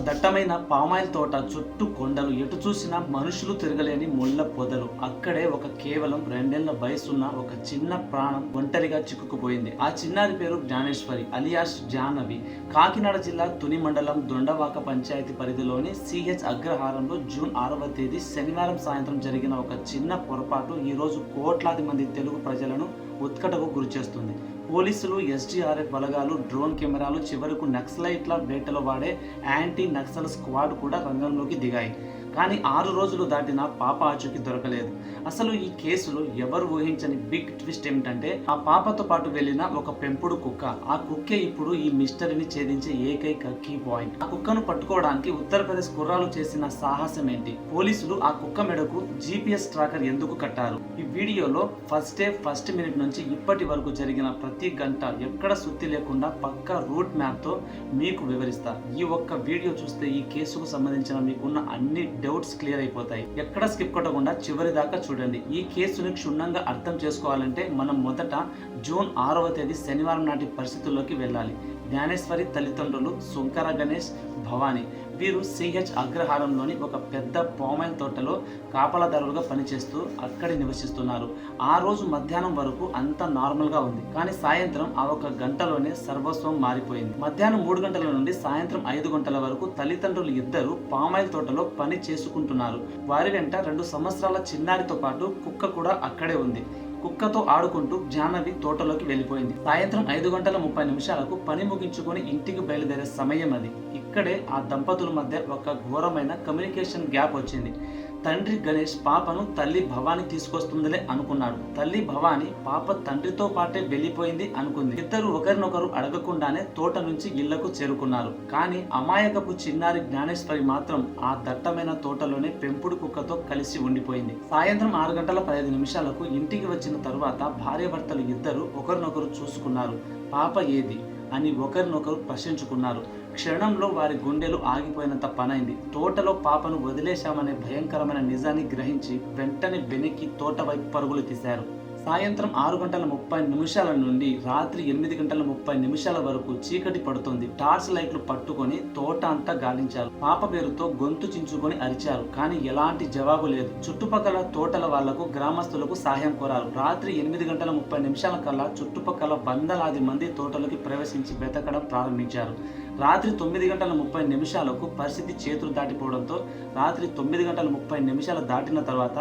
దట్టమైన పామాయిల్ తోట చుట్టూ కొండలు, ఎటు చూసినా మనుషులు తిరగలేని ముళ్ళ పొదలు. అక్కడే ఒక కేవలం 2 ఏళ్ల వయసున్న ఒక చిన్న ప్రాణం ఒంటరిగా చిక్కుకుపోయింది. ఆ చిన్నారి పేరు జ్ఞానేశ్వరి అలియాస్ జాహ్నవి. కాకినాడ జిల్లా తుని మండలం దొండవాక పంచాయతీ పరిధిలోని సిహెచ్ అగ్రహారంలో జూన్ 6వ తేదీ శనివారం సాయంత్రం జరిగిన ఒక చిన్న పొరపాటు ఈరోజు కోట్లాది మంది తెలుగు ప్రజలను ఉత్కటకు గురిచేస్తుంది. పోలీసులు, ఎస్డీఆర్ఎఫ్ బలగాలు, డ్రోన్ కెమెరాలు, చివరకు నక్సలైట్ల వేటలో వాడే యాంటీ నక్సల్ స్క్వాడ్ కూడా రంగంలోకి దిగాయి. కానీ 6 రోజులు దాటినా పాప ఆచూకీ దొరకలేదు. అసలు ఈ కేసులో ఎవరు ఊహించని బిగ్ ట్విస్ట్ ఏమిటంటే, ఆ పాపతో పాటు వెళ్లిన ఒక పెంపుడు కుక్క. ఆ కుక్కే ఇప్పుడు ఈ మిస్టరీని ఛేదించే ఏకైక కీ పాయింట్. ఆ కుక్కను పట్టుకోవడానికి ఉత్తరప్రదేశ్ కుర్రాలు చేసిన సాహసం ఏంటి? పోలీసులు ఆ కుక్క మెడకు GPS ట్రాకర్ ఎందుకు కట్టారు? ఈ వీడియోలో ఫస్ట్ మినిట్ నుంచి ఇప్పటి వరకు జరిగిన ప్రతి గంట ఎక్కడ సుత్తి లేకుండా పక్కా రూట్ మ్యాప్ తో మీకు వివరిస్తా. ఈ ఒక్క వీడియో చూస్తే ఈ కేసుకు సంబంధించిన మీకున్న అన్ని డౌట్స్ క్లియర్ అయిపోతాయి. ఎక్కడ స్కిప్ కొట్టకుండా చివరి దాకా చూడండి. ఈ కేసుని క్షుణ్ణంగా అర్థం చేసుకోవాలంటే మనం మొదట జూన్ 6వ తేదీ శనివారం నాటి పరిస్థితుల్లోకి వెళ్ళాలి. జ్ఞానేశ్వరి తల్లిదండ్రులు శంకర గణేష్, భవానీ. వీరు సిహెచ్ అగ్రహారంలోని ఒక పెద్ద పామాయిల్ తోటలో కాపలాదారులుగా పనిచేస్తూ అక్కడే నివసిస్తున్నారు. ఆ రోజు మధ్యాహ్నం వరకు అంతా నార్మల్గా ఉంది. కానీ సాయంత్రం ఆ ఒక గంటలోనే సర్వస్వం మారిపోయింది. మధ్యాహ్నం 3 గంటల నుండి సాయంత్రం 5 గంటల వరకు తల్లిదండ్రులు ఇద్దరు పామాయిల్ తోటలో పని చేసుకుంటున్నారు. వారి వెంట 2 సంవత్సరాల చిన్నారితో పాటు కుక్క కూడా అక్కడే ఉంది. కుక్కతో ఆడుకుంటూ జాహ్నవి తోటలోకి వెళ్ళిపోయింది. సాయంత్రం 5:30 పని ముగించుకొని ఇంటికి బయలుదేరే సమయం అది. ఇక్కడే ఆ దంపతుల మధ్య ఒక ఘోరమైన కమ్యూనికేషన్ గ్యాప్ వచ్చింది. తండ్రి గణేష్ పాపను తల్లి భవాని తీసుకొస్తుందిలే అనుకున్నాడు. తల్లి భవాని పాప తండ్రితో పాటే వెళ్ళిపోయింది అనుకుంది. ఇద్దరు ఒకరినొకరు అడగకుండానే తోట నుంచి ఇళ్లకు చేరుకున్నారు. కానీ అమాయకపు చిన్నారి జ్ఞానేశ్వరి మాత్రం ఆ దట్టమైన తోటలోనే పెంపుడు కుక్కతో కలిసి ఉండిపోయింది. సాయంత్రం 6:15 ఇంటికి వచ్చిన తరువాత భార్యాభర్తలు ఇద్దరు ఒకరినొకరు చూసుకున్నారు. పాప ఏది అని ఒకరినొకరు ప్రశ్నించుకున్నారు. క్షణంలో వారి గుండెలు ఆగిపోయినంత పనైంది. తోటలో పాపను వదిలేశామనే భయంకరమైన నిజాన్ని గ్రహించి వెంటనే వెనక్కి తోట వైపు పరుగులు తీశారు. సాయంత్రం 6:30 నుండి రాత్రి 8:30 వరకు చీకటి పడుతుంది. టార్చ్ లైట్లు పట్టుకొని తోట అంతా గాలించారు. పాప పేరుతో గొంతు చించుకొని అరిచారు. కానీ ఎలాంటి జవాబు లేదు. చుట్టుపక్కల తోటల వాళ్లకు, గ్రామస్తులకు సహాయం కోరారు. రాత్రి 8:30 కల్లా చుట్టుపక్కల వందలాది మంది తోటలోకి ప్రవేశించి వెతకడం ప్రారంభించారు. రాత్రి 9:30 పరిస్థితి చేతులు దాటిపోవడంతో రాత్రి 9:30 దాటిన తర్వాత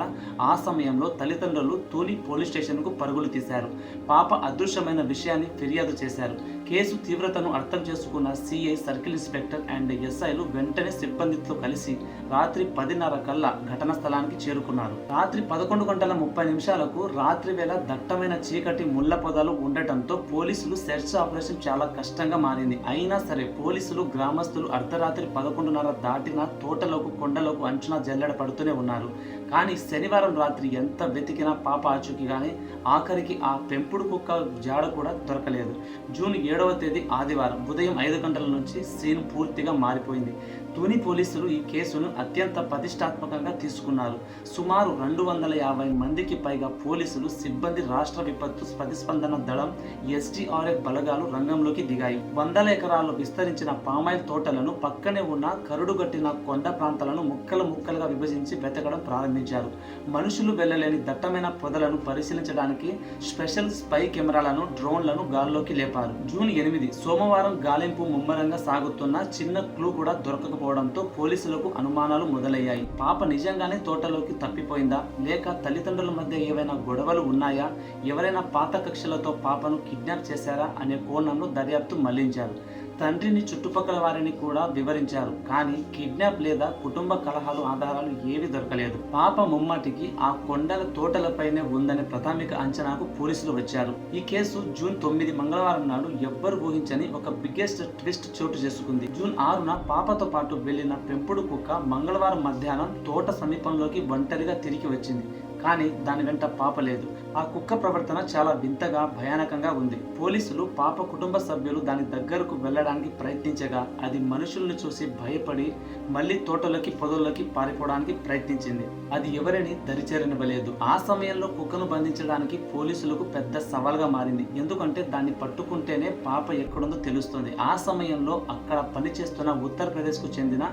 ఆ సమయంలో తల్లిదండ్రులు తూలి పోలీస్ స్టేషన్కు పరుగులు తీశారు. పాప అదృశ్యమైన విషయాన్ని ఫిర్యాదు చేశారు. కేసు తీవ్రతను అర్థం చేసుకున్న సిఐ, సర్కిల్ ఇన్స్పెక్టర్ అండ్ ఎస్ఐలు వెంటనే సిబ్బందితో కలిసి రాత్రి 10:30 కల్లా ఘటనా స్థలానికి చేరుకున్నారు. రాత్రి 11:30 రాత్రి వేళ దట్టమైన చీకటి, ముళ్ళ పొదలు ఉండటంతో పోలీసులు సెర్చ్ ఆపరేషన్ చాలా కష్టంగా మారింది. అయినా సరే పోలీసులు, గ్రామస్తులు అర్ధరాత్రి 11:30 దాటిన తోటలోకి, కొండలకు అంచున జల్లెడ పడుతూనే ఉన్నారు. కానీ శనివారం రాత్రి ఎంత వెతికినా పాప ఆచూకీ కానీ ఆఖరికి ఆ పెంపుడు కుక్క జాడ కూడా దొరకలేదు. జూన్ 7వ తేదీ ఆదివారం ఉదయం 5 గంటల నుంచి సీన్ పూర్తిగా మారిపోయింది. తుని పోలీసులు ఈ కేసును అత్యంత ప్రతిష్టాత్మకంగా తీసుకున్నారు. సుమారు 250 మందికి పైగా పోలీసులు సిబ్బంది, రాష్ట్ర విపత్తు ప్రతిస్పందన దళం, ఎస్డీఆర్ఎఫ్ బలగాలు రంగంలోకి దిగాయి. 100 ఎకరాల్లో విస్తరించిన పామాయిల్ తోటలను, పక్కనే ఉన్న కరుడుగట్టిన కొండ ప్రాంతాలను ముక్కలుగా విభజించి వెతకడం ప్రారంభించారు. మనుషులు వెళ్లలేని దట్టమైన పొదలను పరిశీలించడానికి స్పెషల్ స్పై కెమెరాలను, డ్రోన్లను గాల్లోకి లేపారు. జూన్ 8 సోమవారం గాలింపు ముమ్మరంగా సాగుతున్న చిన్న క్లూ కూడా దొరకకపోవడంతో పోలీసులకు అనుమానాలు మొదలయ్యాయి. పాప నిజంగానే తోటలోకి తప్పిపోయిందా, లేక తల్లిదండ్రుల మధ్య ఏవైనా గొడవలు ఉన్నాయా, ఎవరైనా పాత కక్షలతో పాపను కిడ్నాప్ చేశారా అనే కోణంలో దర్యాప్తు మళ్లించారు. తండ్రిని, చుట్టుపక్కల వారిని కూడా వివరించారు. కానీ కిడ్నాప్ లేదా కుటుంబ కలహాలు ఆధారాలు ఏవి దొరకలేదు. పాప ముమ్మాటికి ఆ కొండల తోటలపైనే ఉందనే ప్రాథమిక అంచనాకు పోలీసులు వచ్చారు. ఈ కేసు జూన్ 9 మంగళవారం నాడు ఎవ్వరు ఊహించని ఒక బిగ్గెస్ట్ ట్విస్ట్ చోటు చేసుకుంది. జూన్ 6న పాపతో పాటు వెళ్లిన పెంపుడు కుక్క మంగళవారం మధ్యాహ్నం తోట సమీపంలోకి ఒంటరిగా తిరిగి వచ్చింది. కానీ దాని వెంట పాప లేదు. ఆ కుక్క ప్రవర్తన చాలా వింతగా భయానకంగా ఉంది. పోలీసులు పాప కుటుంబ సభ్యులు దాని దగ్గరకు వెళ్ళడానికి ప్రయత్నించగా అది మనుషుల్ని చూసి భయపడి మళ్ళీ తోటలోకి పొదల్లోకి పారిపోవడానికి ప్రయత్నించింది. అది ఎవరిని దరిచేరనివ్వలేదు. ఆ సమయంలో కుక్కను బంధించడానికి పోలీసులకు పెద్ద సవాల్గా మారింది. ఎందుకంటే దాన్ని పట్టుకుంటేనే పాప ఎక్కడుందో తెలుస్తుంది. ఆ సమయంలో అక్కడ పనిచేస్తున్న ఉత్తరప్రదేశ్కు చెందిన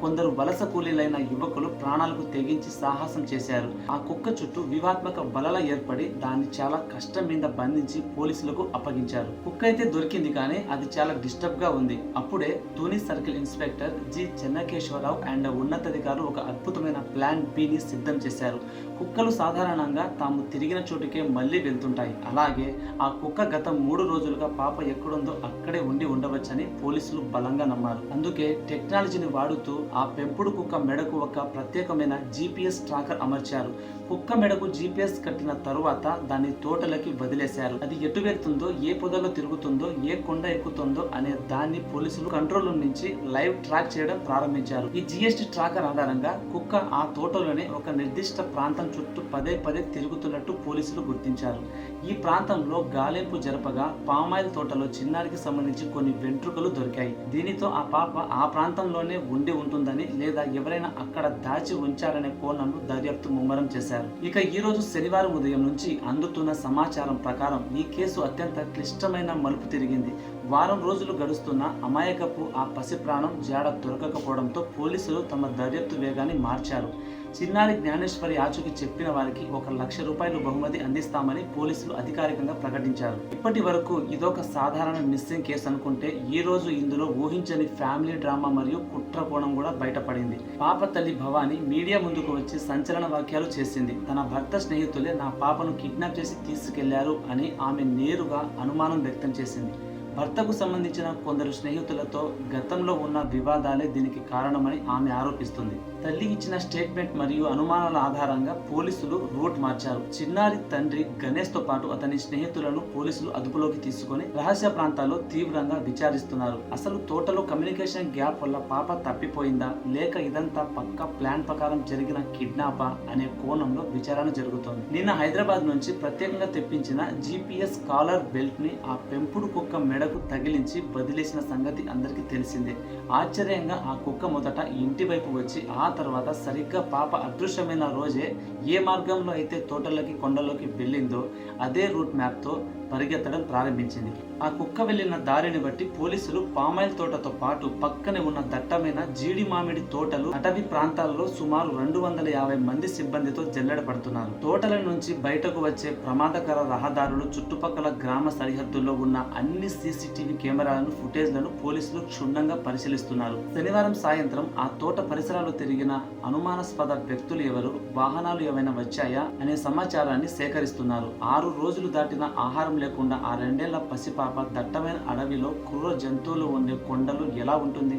కొందరు వలస కూలీలైన యువకులు ప్రాణాలకు తెగించి సాహసం చేశారు. ఆ కుక్క చుట్టూ వ్యూహాత్మక వలల ఏర్పడి దాన్ని చాలా కష్టం మీద బంధించి పోలీసులకు అప్పగించారు. కుక్క అయితే దొరికింది, కానీ అది చాలా డిస్టర్బ్ గా ఉంది. అప్పుడే Tuni circle inspector G Chennakeswara Rao and ఉన్నతాధికారులు ఒక అద్భుతమైన ప్లాన్ బి ని సిద్ధం చేశారు. కుక్కలు సాధారణంగా తాము తిరిగిన చోటుకే మళ్ళీ వెళ్తుంటాయి. అలాగే ఆ కుక్క గత 3 రోజులుగా పాప ఎక్కడుందో అక్కడే ఉండి ఉండవచ్చని పోలీసులు బలంగా నమ్మారు. అందుకే టెక్నాలజీని వాడుతూ ఆ పెంపుడు కుక్క మెడకు ఒక ప్రత్యేకమైన GPS ట్రాకర్ అమర్చారు. కుక్క మెడకు GPS కట్టిన తరువాత దాన్ని తోటలకి వదిలేశారు. అది ఎటు వెళ్తుందో, ఏ పొదలో తిరుగుతుందో, ఏ కొండ ఎక్కుతుందో అనే దాన్ని పోలీసులు కంట్రోల్ నుంచి లైవ్ ట్రాక్ చేయడం ప్రారంభించారు. ఈ GST ట్రాకర్ ఆధారంగా కుక్క ఆ తోటలోనే ఒక నిర్దిష్ట ప్రాంతం చుట్టూ పదే తిరుగుతున్నట్టు పోలీసులు గుర్తించారు. ఈ ప్రాంతంలో గాలింపు జరపగా పామాయిల్ తోటలో చిన్నారికి సంబంధించి కొన్ని వెంట్రుకలు దొరికాయి. దీనితో ఆ పాప ఆ ప్రాంతంలోనే ఉండి ఉంటుందని లేదా ఎవరైనా అక్కడ దాచి ఉంచారనే కోణంలో దర్యాప్తు ముమ్మరం చేశారు. ఇక ఈ రోజు శనివారం ఉదయం నుంచి అందుతున్న సమాచారం ప్రకారం ఈ కేసు అత్యంత క్లిష్టమైన మలుపు తిరిగింది. వారం రోజులు గడుస్తున్న అమాయకపు ఆ పసి ప్రాణం జాడ దొరకకపోవడంతో పోలీసులు తమ దర్యాప్తు వేగాన్ని మార్చారు. చిన్నారి జ్ఞానేశ్వరి ఆచూకీ చెప్పిన వారికి 1 లక్ష రూపాయలు బహుమతి అందిస్తామని పోలీసులు అధికారికంగా ప్రకటించారు. ఇప్పటి వరకు ఇదొక సాధారణ మిస్సింగ్ కేసు అనుకుంటే ఈ రోజు ఇందులో ఊహించని ఫ్యామిలీ డ్రామా మరియు కుట్ర కోణం కూడా బయటపడింది. పాప తల్లి భవాని మీడియా ముందుకు వచ్చి సంచలన వాక్యాలు చేసింది. తన భర్త స్నేహితులే నా పాపను కిడ్నాప్ చేసి తీసుకెళ్లారు అని ఆమె నేరుగా అనుమానం వ్యక్తం చేసింది. భర్తకు సంబంధించిన కొందరు స్నేహితులతో గతంలో ఉన్న వివాదాలే దీనికి కారణమని ఆమె ఆరోపిస్తుంది. తల్లి ఇచ్చిన స్టేట్మెంట్ మరియు అనుమానాల ఆధారంగా పోలీసులు రూట్ మార్చారు. చిన్నారి తండ్రి గణేష్ తో పాటు అతని స్నేహితులను పోలీసులు అదుపులోకి తీసుకొని రహస్య ప్రాంతాల్లో తీవ్రంగా విచారిస్తున్నారు. అసలు తోటలో కమ్యూనికేషన్ గ్యాప్ వల్ల పాప తప్పిపోయిందా, లేక ఇదంతా పక్కా ప్లాన్ ప్రకారం జరిగిన కిడ్నాపా అనే కోణంలో విచారణ జరుగుతోంది. నిన్న హైదరాబాద్ నుంచి ప్రత్యేకంగా తెప్పించిన GPS కాలర్ బెల్ట్ ని ఆ పెంపుడు కుక్క మెడకు తగిలించి వదిలేసిన సంగతి అందరికీ తెలిసిందే. ఆశ్చర్యంగా ఆ కుక్క మొదట ఇంటి వైపు వచ్చి ఆ తర్వాత సరిగ్గా పాప అదృశ్యమైన రోజే ఏ మార్గంలో అయితే తోటలోకి కొండలోకి వెళ్ళిందో అదే రూట్ మ్యాప్తో పరిగెత్తడం ప్రారంభించింది. ఆ కుక్క వెళ్లిన దారిని బట్టి పోలీసులు పామాయిల్ తోటతో పాటు పక్కనే ఉన్న దట్టమైన జీడి మామిడి తోటలు, అటవీ ప్రాంతాల్లో సుమారు 250 మంది సిబ్బందితో జల్లెడ పడుతున్నారు. తోటల నుంచి బయటకు వచ్చే ప్రమాదకర రహదారులు, చుట్టుపక్కల గ్రామ సరిహద్దుల్లో ఉన్న అన్ని CCTV కెమెరాలను, ఫుటేజ్లను పోలీసులు క్షుణ్ణంగా పరిశీలిస్తున్నారు. శనివారం సాయంత్రం ఆ తోట పరిసరాలు తిరిగిన అనుమానాస్పద వ్యక్తులు ఎవరు, వాహనాలు ఏమైనా వచ్చాయా అనే సమాచారాన్ని సేకరిస్తున్నారు. 6 రోజులు దాటిన ఆహారం లేకుండా ఆ 2 ఏళ్ల పసిపాప దట్టమైన అడవిలో క్రూర జంతువులు ఉండే కొండలు ఎలా ఉంటుంది?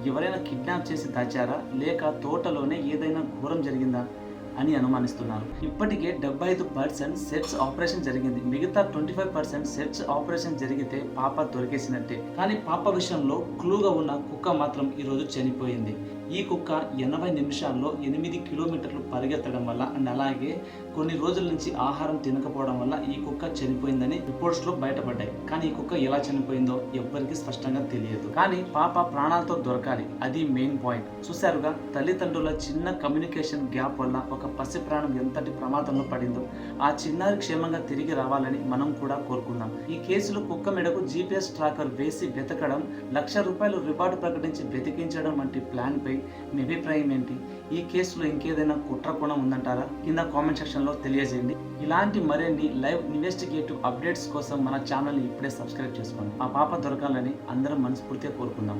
ఎవరైనా కిడ్నాప్ చేసి దాచారా, లేక తోటలోనే ఏదైనా ఘోరం జరిగిందా అని అనుమానిస్తున్నారు. ఇప్పటికే 75% సెర్చ్ ఆపరేషన్ జరిగింది. మిగతా 25% సెర్చ్ ఆపరేషన్ జరిగితే పాప దొరికేసినట్టే. కానీ పాప విషయంలో క్లూగా ఉన్న కుక్క మాత్రం ఈరోజు చనిపోయింది. ఈ కుక్క 80 నిమిషాల్లో 8 కిలోమీటర్లు పరిగెత్తడం వల్ల అండ్ అలాగే కొన్ని రోజుల నుంచి ఆహారం తినకపోవడం వల్ల ఈ కుక్క చనిపోయిందని రిపోర్ట్స్ లో బయటపడ్డాయి. కానీ ఈ కుక్క ఎలా చనిపోయిందో ఎవ్వరికి స్పష్టంగా తెలియదు. కానీ పాప ప్రాణాలతో దొరకాలి, అది మెయిన్ పాయింట్. చూశారుగా, తల్లిదండ్రుల చిన్న కమ్యూనికేషన్ గ్యాప్ వల్ల ఒక పసి ప్రాణం ఎంతటి ప్రమాదంలో పడిందో. ఆ చిన్నారి క్షేమంగా తిరిగి రావాలని మనం కూడా కోరుకుందాం. ఈ కేసులో కుక్క మెడకు GPS ట్రాకర్ వేసి వెతకడం, 1 లక్ష రూపాయలు రివార్డు ప్రకటించి వెతికించడం వంటి ప్లాన్ పై మీ అభిప్రాయం ఏంటి? ఈ కేసులో ఇంకేదైనా కుట్ర కోణం ఉందంటారా? కింద కామెంట్ సెక్షన్ లో తెలియజేయండి. ఇలాంటి మరిన్ని లైవ్ ఇన్వెస్టిగేటివ్ అప్డేట్స్ కోసం మన ఛానల్ ని ఇప్పుడే సబ్స్క్రైబ్ చేసుకోండి. ఆ పాప దొరకాలని అందరం మనస్ఫూర్తిగా కోరుకుందాం.